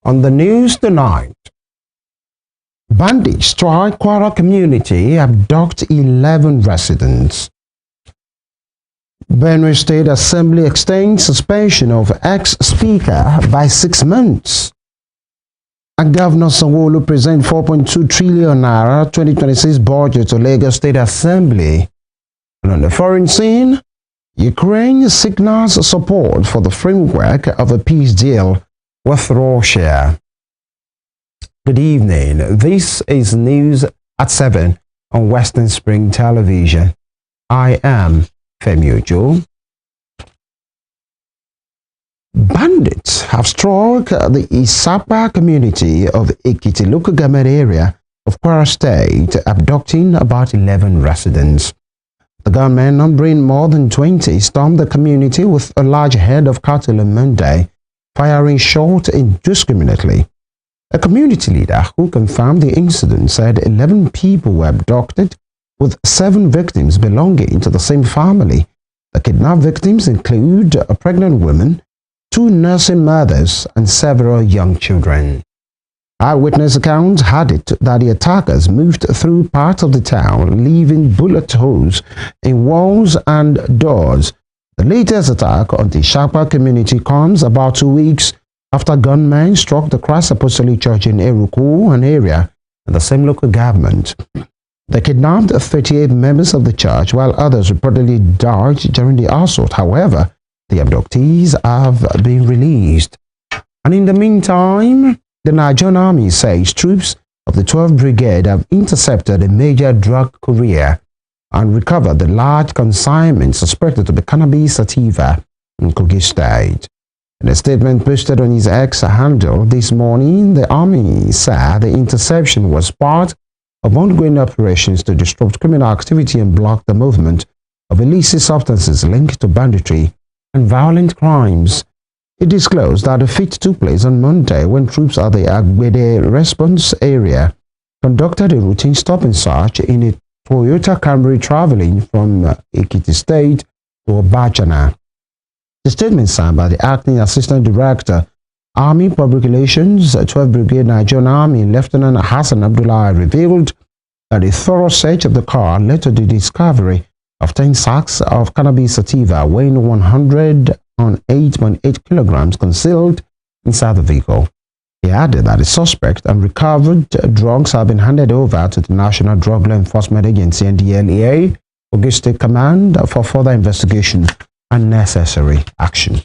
On the news tonight, bandits strike Kwara community, abduct 11 residents. Benue State Assembly extends suspension of ex-speaker by 6 months. And Governor Sanwo-Olu present 4.2 trillion naira 2026 budget to Lagos State Assembly. And on the foreign scene, Ukraine signals support for the framework of a peace deal with Russia. Good evening. This is News at 7 on Western Spring Television. I am Femi Ojo. Bandits have struck the Isapa community of the Ekiti local government area of Kwara State, abducting about 11 residents. The gunmen, numbering more than 20, stormed the community with a large herd of cattle on Monday, firing shots indiscriminately. A community leader who confirmed the incident said 11 people were abducted, with 7 victims belonging to the same family. The kidnapped victims include a pregnant woman, 2 nursing mothers, and several young children. Eyewitness accounts had it that the attackers moved through parts of the town, leaving bullet holes in walls and doors. The latest attack on the Shapa community comes about 2 weeks after gunmen struck the Christ Apostolic Church in Eruku, an area in the same local government. They kidnapped 38 members of the church, while others reportedly died during the assault. However, the abductees have been released. And in the meantime, the Nigerian Army says troops of the 12th Brigade have intercepted a major drug courier and recovered the large consignment suspected to be cannabis sativa in Kogi State. In a statement posted on his X handle this morning, the Army said the interception was part of ongoing operations to disrupt criminal activity and block the movement of illicit substances linked to banditry and violent crimes. It disclosed that the feat took place on Monday when troops at the Agbede response area conducted a routine stop and search in a Toyota Camry traveling from Ekiti State to Obachana. The statement signed by the Acting Assistant Director, Army Public Relations, 12th Brigade Nigerian Army, Lieutenant Hassan Abdullah, revealed that a thorough search of the car led to the discovery of 10 sacks of cannabis sativa weighing 108.8 kilograms concealed inside the vehicle. He added that the suspect and recovered drugs have been handed over to the National Drug Law Enforcement Agency (NDLEA) Kogi State Command for further investigation and necessary action.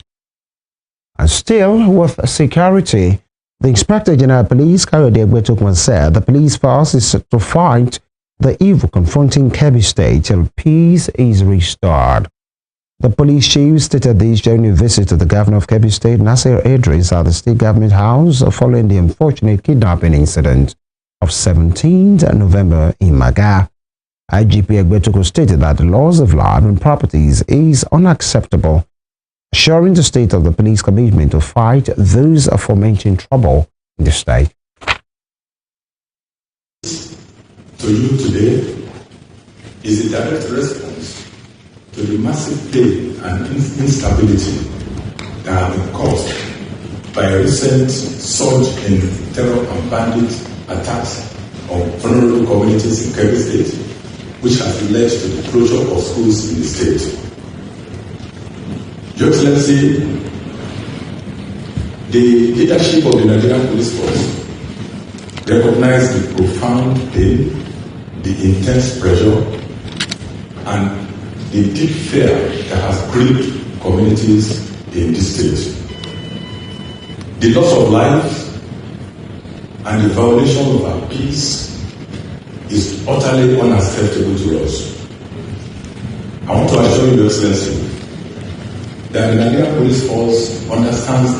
And still with security, the Inspector General of Police, Kayode Egbetokun, said the police force is to fight the evil confronting Kebbi State till peace is restored. The police chief stated this during a visit to the governor of Kebbi State, Nasir Idris, at the state government house following the unfortunate kidnapping incident of 17th November in Maga. IGP Egbetokun stated that the loss of life and properties is unacceptable, assuring the state of the police commitment to fight those aforementioned trouble in the state. To you today is a direct response to the massive pain and instability that have been caused by a recent surge in terror and bandit attacks on vulnerable communities in Kebbi State, which has led to the closure of schools in the state. Your Excellency, the leadership of the Nigerian Police Force recognize the profound pain, the intense pressure, and the deep fear that has gripped communities in this state. The loss of life and the violation of our peace is utterly unacceptable to us. I want to assure you, Your Excellency, that the Nigerian Police Force understands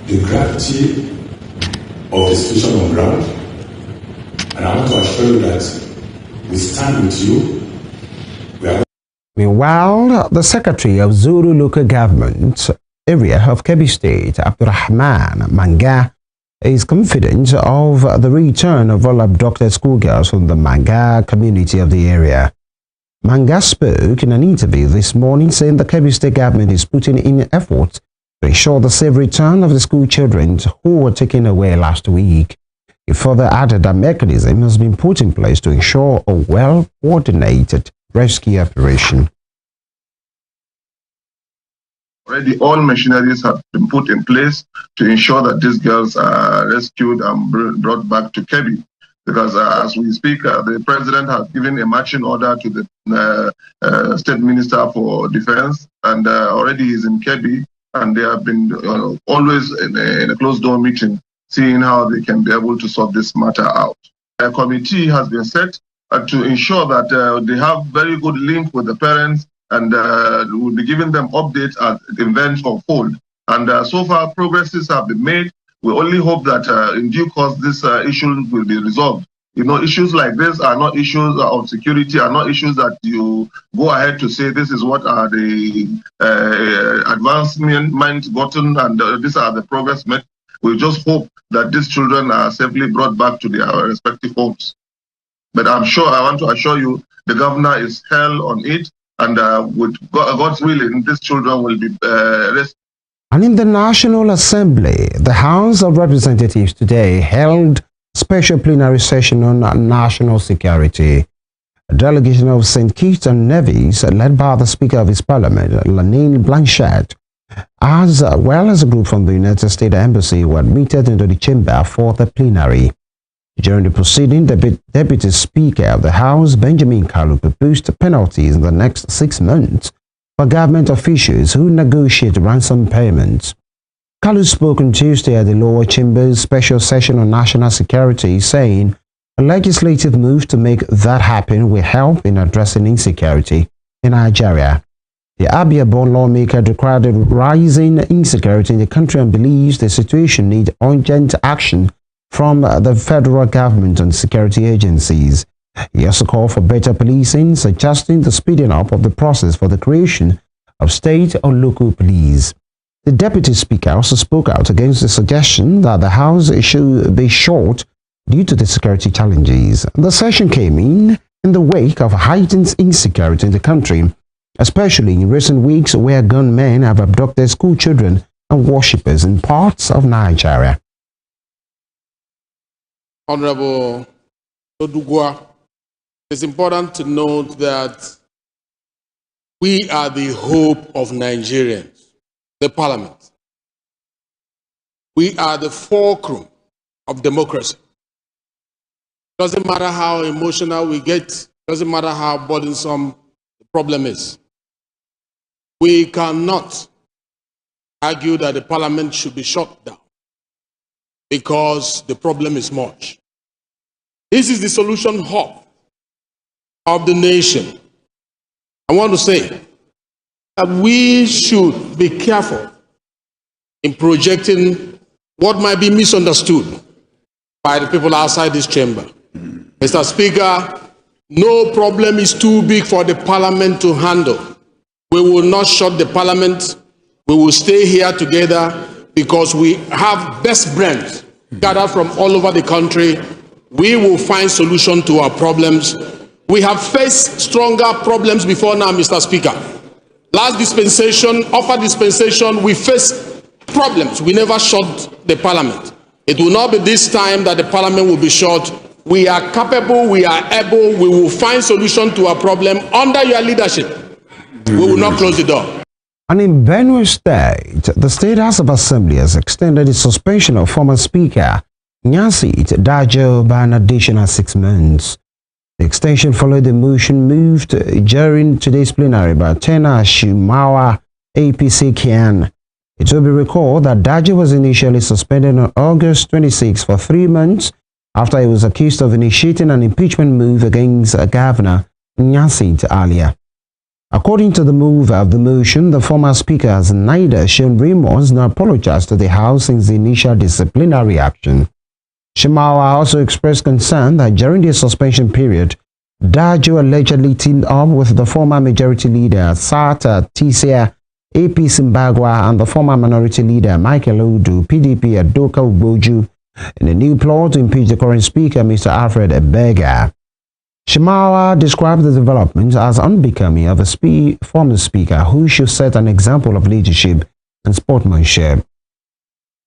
the gravity of the situation on ground, and I want to assure you that we stand with you. Meanwhile, the Secretary of Zuru Local Government Area of Kebbi State, Abdurrahman Manga, is confident of the return of all abducted schoolgirls from the Manga community of the area. Manga spoke in an interview this morning saying the Kebbi State government is putting in efforts to ensure the safe return of the school children who were taken away last week. He further added that mechanism has been put in place to ensure a well-coordinated rescue operation. Already all machineries have been put in place to ensure that these girls are rescued and brought back to Kebbi. Because as we speak, the president has given a marching order to the state minister for defense, and already he's in Kebbi, and they have been always in a closed door meeting, seeing how they can be able to sort this matter out. A committee has been set to ensure that they have very good link with the parents, and we'll be giving them updates as events unfold. And so far, progresses have been made. We only hope that in due course, this issue will be resolved. You know, issues like this are not issues of security, are not issues that you go ahead to say this is what are the advancements gotten and these are the progress made. We just hope that these children are safely brought back to their respective homes. But I'm sure, I want to assure you, the governor is hell on it, and with God's willing, these children will be rescued. And in the National Assembly, the House of Representatives today held special plenary session on national security. A delegation of St. Kitts and Nevis, led by the Speaker of his Parliament, Lanine Blanchette, as well as a group from the United States Embassy, were admitted into the chamber for the plenary. During the proceeding, the Deputy Speaker of the House, Benjamin Kalu, proposed penalties in the next 6 months for government officials who negotiate ransom payments. Kalu spoke on Tuesday at the lower chamber's special session on national security, saying a legislative move to make that happen will help in addressing insecurity in Nigeria. The Abia-born lawmaker declared rising insecurity in the country and believes the situation needs urgent action from the federal government and security agencies. He also called for better policing, suggesting the speeding up of the process for the creation of state or local police. The Deputy Speaker also spoke out against the suggestion that the House should be short due to the security challenges. The session came in the wake of heightened insecurity in the country, especially in recent weeks where gunmen have abducted school children and worshippers in parts of Nigeria. Honorable Odugwa, it's important to note that we are the hope of Nigerians, the parliament. We are the fulcrum of democracy. Doesn't matter how emotional we get, doesn't matter how burdensome the problem is. We cannot argue that the parliament should be shut down because the problem is much. This is the solution hub of the nation. I want to say that we should be careful in projecting what might be misunderstood by the people outside this chamber. Mr. Speaker, no problem is too big for the parliament to handle. We will not shut the parliament. We will stay here together because we have best brains gathered from all over the country. We will find solution to our problems. We have faced stronger problems before now, Mr. Speaker. Last dispensation, offer dispensation, we faced problems. We never shut the parliament. It will not be this time that the parliament will be shut. We are capable, we are able, we will find solution to our problem under your leadership. We will not close the door. And in Benue State, the State House of Assembly has extended the suspension of former Speaker Nyasit Dajo by an additional 6 months. The extension followed the motion moved during today's plenary by Tena Shimawa APC Kian. It will be recalled that Dajo was initially suspended on August 26 for 3 months after he was accused of initiating an impeachment move against Governor Nyasit earlier. According to the mover of the motion, the former speaker has neither shown remorse nor apologized to the House since the initial disciplinary action. Shimawa also expressed concern that during the suspension period, Dajo allegedly teamed up with the former majority leader Sata Tisia AP Simbagwa and the former minority leader Michael Odu PDP Adoka Ugboju in a new plot to impeach the current speaker, Mr. Alfred Ebega. Shimawa described the development as unbecoming of a former speaker who should set an example of leadership and sportsmanship.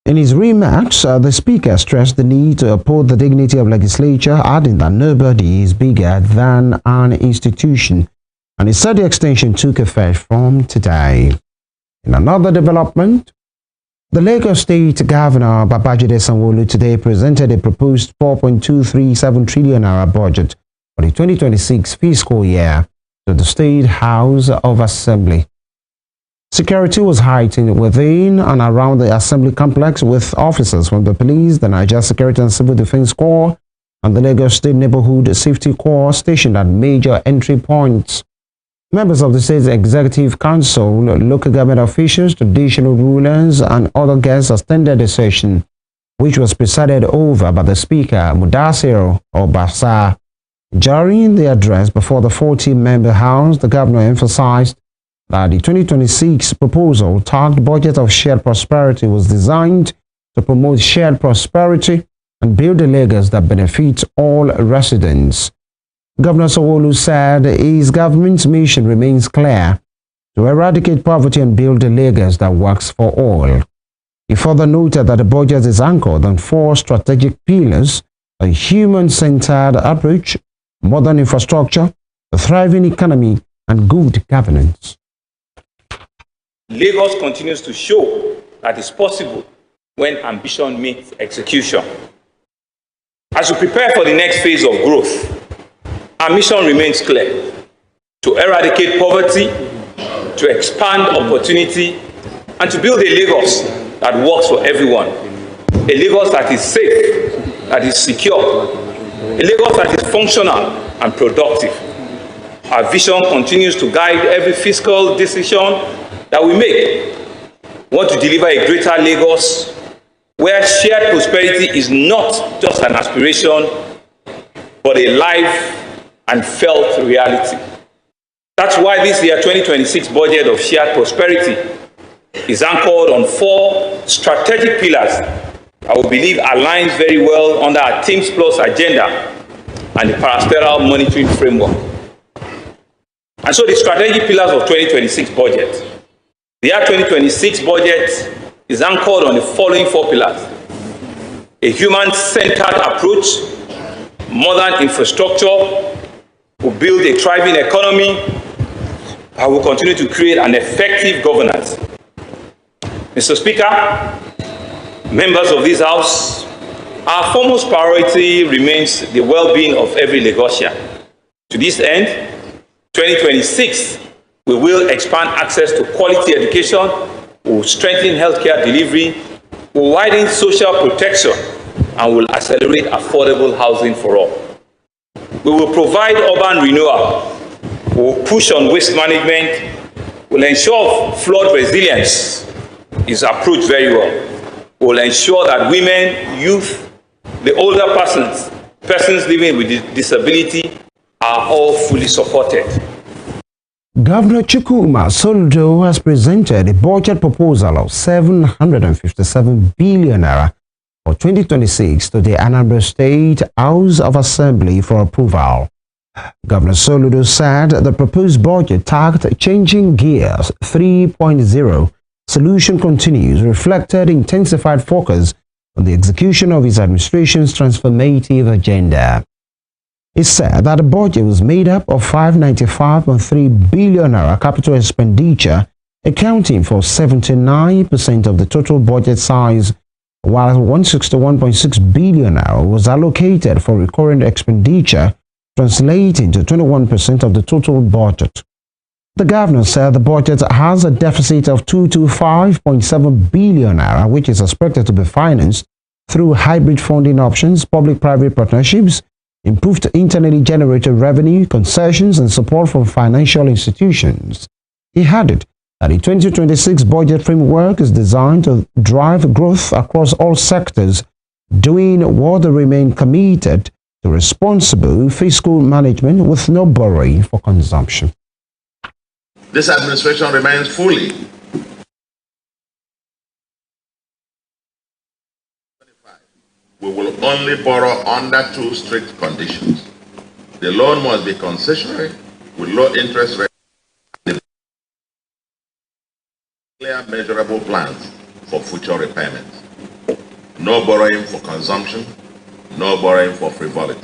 In his remarks, the Speaker stressed the need to uphold the dignity of legislature, adding that nobody is bigger than an institution, and he said the extension took effect from today. In another development, the Lagos State Governor Babajide Sanwo-Olu today presented a proposed 4.237 trillion naira budget for the 2026 fiscal year to the State House of Assembly. Security was heightened within and around the Assembly complex, with officers from the police, the Nigeria Security and Civil Defense Corps, and the Lagos State Neighborhood Safety Corps stationed at major entry points. Members of the State Executive Council, local government officials, traditional rulers, and other guests attended the session, which was presided over by the Speaker, Mudasiro Obasa. During the address before the 40-member House, the Governor emphasized that the 2026 proposal tagged budget of shared prosperity was designed to promote shared prosperity and build a Lagos that benefits all residents. Governor Sanwo-Olu said his government's mission remains clear: to eradicate poverty and build a Lagos that works for all. He further noted that the budget is anchored on 4 strategic pillars: a human-centered approach, modern infrastructure, a thriving economy, and good governance. Lagos continues to show that it's possible when ambition meets execution. As we prepare for the next phase of growth, our mission remains clear: to eradicate poverty, to expand opportunity, and to build a Lagos that works for everyone. A Lagos that is safe, that is secure, a Lagos that is functional and productive. Our vision continues to guide every fiscal decision that we make. We want to deliver a greater Lagos where shared prosperity is not just an aspiration, but a live and felt reality. That's why this year 2026 budget of shared prosperity is anchored on 4 strategic pillars I will believe aligns very well under our Teams Plus agenda and the Parastatal Monitoring Framework. And so the strategic pillars of 2026 budget. The year 2026 budget is anchored on the following 4 pillars: a human-centered approach, modern infrastructure, will build a thriving economy, and will continue to create an effective governance. Mr. Speaker, members of this House, our foremost priority remains the well-being of every Lagosian. To this end, 2026, we will expand access to quality education, we will strengthen healthcare delivery, we will widen social protection, and will accelerate affordable housing for all. We will provide urban renewal, we will push on waste management, we will ensure flood resilience is approached very well. We will ensure that women, youth, the older persons living with disability are all fully supported. Governor Chukwuma Soludo has presented a budget proposal of 757 billion naira for 2026 to the Anambra State House of Assembly for approval. Governor Soludo said the proposed budget tagged Changing Gears 3.0 Solution Continues reflected intensified focus on the execution of his administration's transformative agenda. He said that the budget was made up of 595.3 billion naira capital expenditure, accounting for 79% of the total budget size, while 161.6 billion naira was allocated for recurrent expenditure, translating to 21% of the total budget. The governor said the budget has a deficit of 225.7 billion naira, which is expected to be financed through hybrid funding options, public-private partnerships, improved internally generated revenue, concessions, and support from financial institutions. He added that the 2026 budget framework is designed to drive growth across all sectors, doing what they remain committed to responsible fiscal management with no borrowing for consumption. This administration remains fully we will only borrow under 2 strict conditions. The loan must be concessionary with low interest rate. clear, measurable plans for future repayments. No borrowing for consumption, no borrowing for frivolities.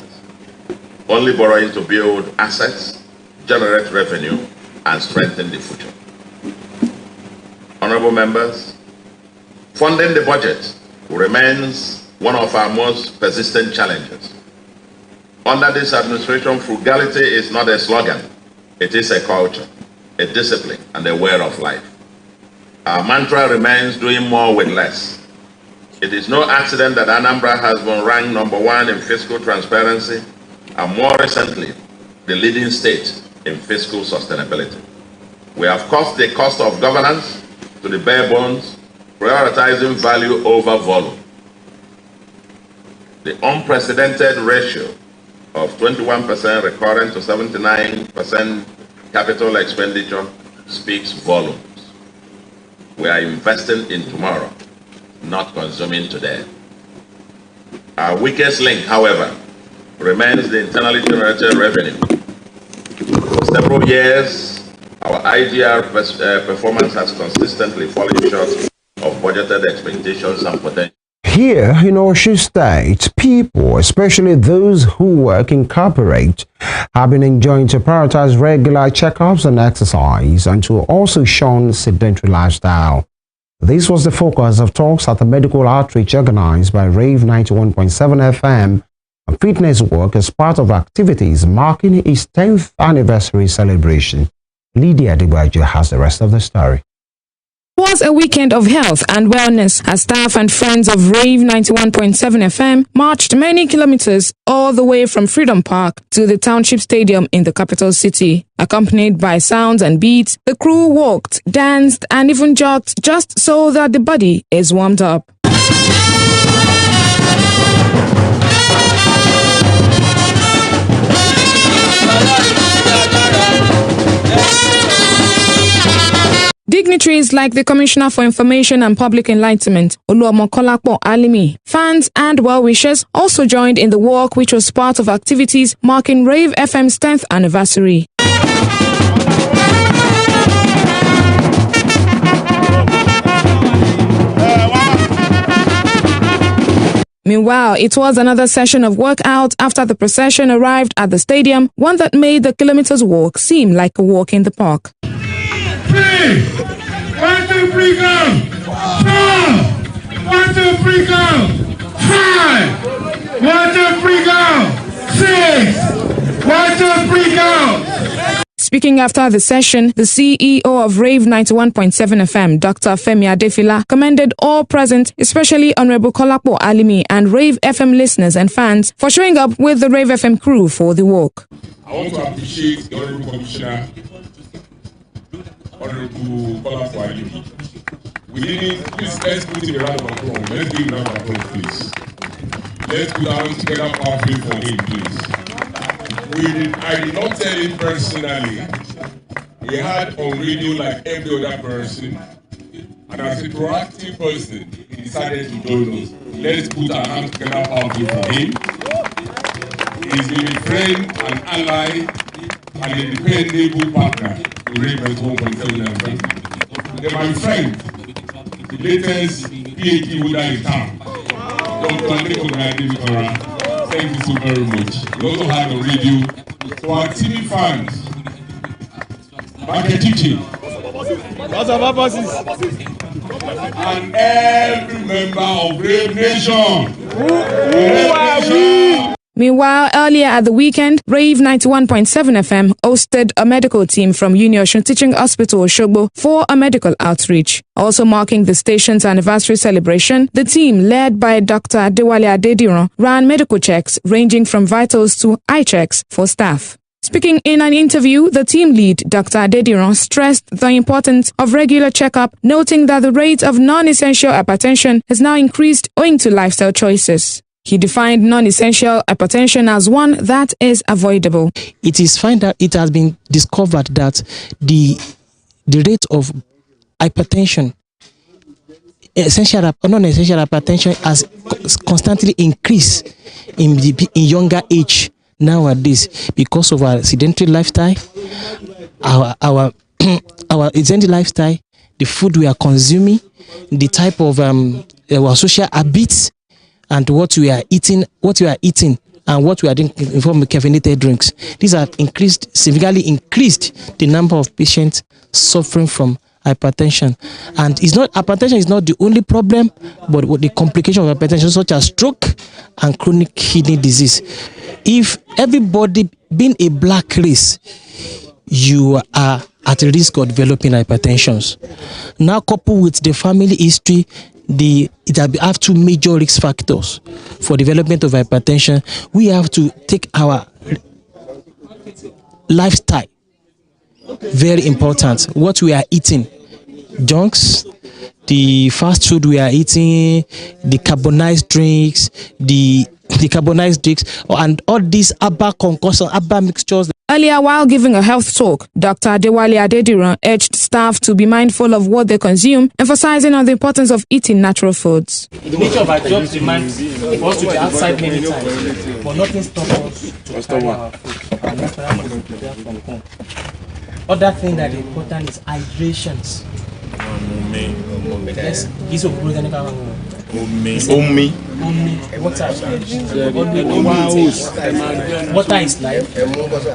Only borrowing to build assets, generate revenue, and strengthen the future. Honorable members, funding the budget remains one of our most persistent challenges. Under this administration, frugality is not a slogan, it is a culture, a discipline, and a way of life. Our mantra remains doing more with less. It is no accident that Anambra has been ranked #1 in fiscal transparency and more recently, the leading state in fiscal sustainability. We have cut the cost of governance to the bare bones, prioritizing value over volume. The unprecedented ratio of 21% recurrent to 79% capital expenditure speaks volumes. We are investing in tomorrow, not consuming today. Our weakest link, however, remains the internally generated revenue. For several years, our IGR performance has consistently fallen short of budgeted expectations and potential. Here in Osun State, people, especially those who work in corporate, have been enjoined to prioritize regular checkups and exercise and to also shun sedentary lifestyle. This was the focus of talks at the medical outreach organized by Rave 91.7 FM, a fitness work as part of activities marking its 10th anniversary celebration. Lydia Adibaju has the rest of the story. It was a weekend of health and wellness as staff and friends of Rave 91.7 FM marched many kilometers all the way from Freedom Park to the Township Stadium in the capital city. Accompanied by sounds and beats, the crew walked, danced, and even jogged just so that the body is warmed up. Dignitaries like the Commissioner for Information and Public Enlightenment, Oluwamokolakpo Alimi, fans and well-wishers also joined in the walk, which was part of activities marking Rave FM's 10th anniversary. Meanwhile, it was another session of workout after the procession arrived at the stadium, one that made the kilometers walk seem like a walk in the park. 3, 1, 2, 3, go! 4, 1, 2, 3, go! 5, 1, 2, 3, go! 6, 1, 2, 3, go! Speaking after the session, the CEO of Rave 91.7 FM, Dr. Femi Adefila, commended all present, especially Honorable Kolakpo Alimi and Rave FM listeners and fans, for showing up with the Rave FM crew for the walk. I want to appreciate the Honorable Commissioner, Honorable Kolakpo Alimi. We didn't, please, let's put in a round of applause. Let's give a round of applause, please. Let's put our hands together powerfully for him, please. I did not tell him personally. He had on radio like every other person. And as a proactive person, he decided to join us. Let's put our hands together powerfully for him. He's been a friend, an ally, and a dependable partner to Rave 91.7 FM. Then my friend, the latest PhD holder in town, Dr. Nikolai. Thank you so very much. We also have a radio. So our TV fans, Baketichi, and every member of Brave Nation. Meanwhile, earlier at the weekend, Rave 91.7 FM hosted a medical team from Uniosun Teaching Hospital Osogbo for a medical outreach. Also marking the station's anniversary celebration, the team, led by Dr. Adewale Adediran, ran medical checks ranging from vitals to eye checks for staff. Speaking in an interview, the team lead, Dr. Adediran, stressed the importance of regular checkup, noting that the rate of non-essential hypertension has now increased owing to lifestyle choices. He defined non-essential hypertension as one that is avoidable. It is found that it has been discovered that the rate of hypertension, non-essential hypertension, has constantly increased in younger age nowadays because of our sedentary lifestyle, our sedentary lifestyle, the food we are consuming, the type of our social habits, and what we are eating, and what we are drinking in form of caffeinated drinks. These have significantly increased the number of patients suffering from hypertension. And hypertension is not the only problem, but with the complications of hypertension, such as stroke and chronic kidney disease. If everybody being a black race, you are at risk of developing hypertension. Now, coupled with the family history, it have two major risk factors for development of hypertension. We have to take our lifestyle very important. What we are eating, junks, the fast food we are eating, the carbonized drinks, and all these herbal concoctions, herbal mixtures. Earlier, while giving a health talk, Dr. Adewale Adediran urged staff to be mindful of what they consume, emphasizing on the importance of eating natural foods. The nature of our job demands for us to be outside many times, but nothing stops us to carry our food. And that's why we prepare from home. Other thing that is important is hydrations. Yes, this will bring water is life.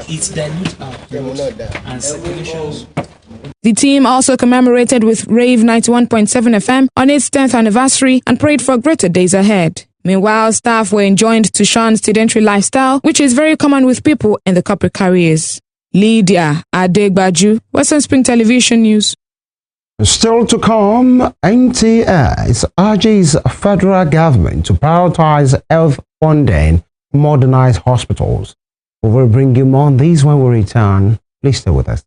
It dilutes our blood and circulation. The team also commemorated with Rave 91.7 FM on its 10th anniversary and prayed for greater days ahead. Meanwhile, staff were enjoined to shun sedentary lifestyle, which is very common with people in the corporate careers. Lydia Adegbaju, Western Spring Television News. Still to come, NTS urges federal government to prioritize health funding, modernize hospitals. We will bring you more on these when we return. Please stay with us.